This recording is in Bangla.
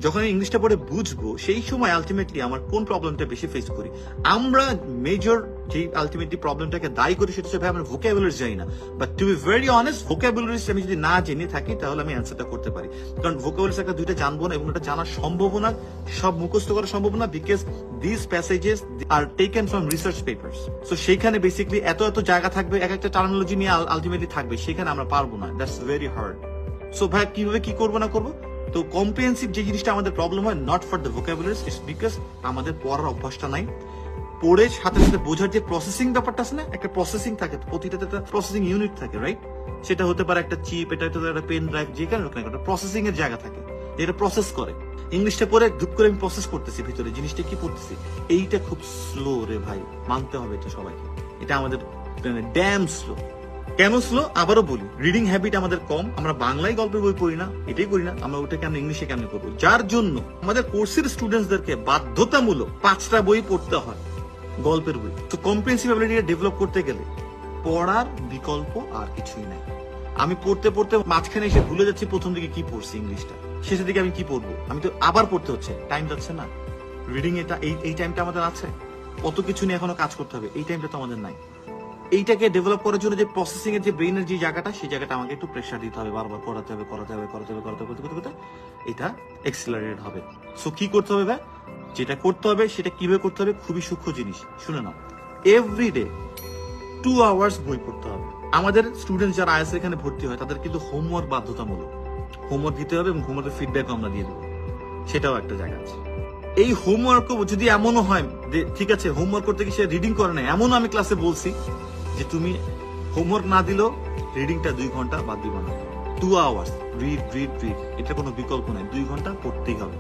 যখন আমি ইংলিশটা পড়ে বুঝবো সেই সময় আলটিমেটলি আমার কোন প্রবলেমটা বেশি ফেস করি। আমরা মেজর যে আলটিমেটলি প্রবলেমটাকে দায়ী করি সেটা হচ্ছে ভাই আমরা ভোকাবুলারি জানি না। But to be very honest, vocabularies আমি যদি না জেনে থাকি তাহলে আমি অ্যান্সারটা করতে পারি। কারণ ভোকাবুলারিজ একটা দুইটা জানবো না এবং এটা জানার সম্ভব না, সব মুখস্থ করা সম্ভব না, because this passages are taken from research papers. So সেইখানে বেসিক্যালি এত এত জায়গা থাকবে, এক একটা টার্মিনোলজি নিয়ে আলটিমেটলি থাকবে, সেখানে আমরা পারবো না। That's very hard. সো ভাই কিভাবে কি করবো না করবো, তো কম্প্রিহেন্সিভ যে জিনিসটা আমাদের প্রবলেম হয় not for the vocabularies, it's because আমাদের পড়ার অভ্যাসটা নাই। পড়ে সাথে সাথে বোঝার যে প্রসেসিং ব্যাপারটা আছে না, একটা প্রসেসিং থাকে, প্রতিটাতে একটা প্রসেসিং ইউনিট থাকে, রাইট? সেটা হতে পারে একটা চিপ, এটা হতে পারে একটা পেন ড্রাইভ, যেখানে একটা প্রসেসিং এর জায়গা থাকে যেটা প্রসেস করে। ইংলিশটা পরে ধুপ করে আমি প্রসেস করতেছি ভিতরে জিনিসটা কি পড়তেছি, এইটা খুব স্লো রে ভাই, মানতে হবে এটা সবাইকে। এটা আমাদের ড্যাম স্লো। কেন স্লো আবারও বলি, রিডিং হ্যাবিট আমাদের কম, আমরা বাংলায় গল্পের বই পড়ি না, এটাই করি না, আমরা ওটাকে আমরা ইংলিশে কেমন করবো, যার জন্য আমাদের কোর্সের স্টুডেন্টসদেরকে বাধ্যতামূলক 5টা বই পড়তে হয়, গল্পের বই। তো কম্প্রিহেন্সিভ অ্যাবিলিটি ডেভেলপ করতে গেলে পড়ার বিকল্প আর কিছুই নাই। আমি পড়তে পড়তে মাঝখানে এসে ভুলে যাচ্ছি প্রথম দিকে কি পড়ছি ইংলিশটা, শেষের দিকে আমি কি পড়বো, আমি তো আবার পড়তে হচ্ছে, টাইম যাচ্ছে না। রিডিং এটা এই টাইমটা আমাদের আছে, কত কিছু নিয়ে এখনো কাজ করতে হবে, এই টাইমটা তো আমাদের নাই। এইটাকে ডেভেলপ করার জন্য যে প্রসেসিং এর যে ব্রেইনের যে জায়গাটা, সেই জায়গাটা আমাকে একটু প্রেসার দিতে হবে, বারবার করাতে হবে করতে এটা এক্সিলারেট হবে। সো কি করতে হবে ভাই, যেটা করতে হবে সেটা কিভাবে করতে হবে, খুবই সূক্ষ্ম জিনিস, শুনে নাও। এভরিডে 2 আওয়ার্স বই পড়তে হবে। আমাদের স্টুডেন্ট যারা আইএস এখানে ভর্তি হয় তাদের কিন্তু হোমওয়ার্ক বাধ্যতামূলক, হোমওয়ার্ক দিতে হবে এবং হোমওয়ার্কের ফিডব্যাকও আমরা দিয়ে দেবো, সেটাও একটা জায়গা আছে। এই হোমওয়ার্কও যদি এমনও হয় ঠিক আছে হোমওয়ার্ক করতে গিয়ে সে রিডিং করে না, এমনও আমি ক্লাসে বলছি যে তুমি হোমওয়ার্ক না দিলেও রিডিংটা 2 ঘন্টা বাদ দিবা না, 2 আওয়ার্স রিড রিড রিড, এটা কোনো বিকল্প নাই, 2 ঘন্টা পড়তেই হবে।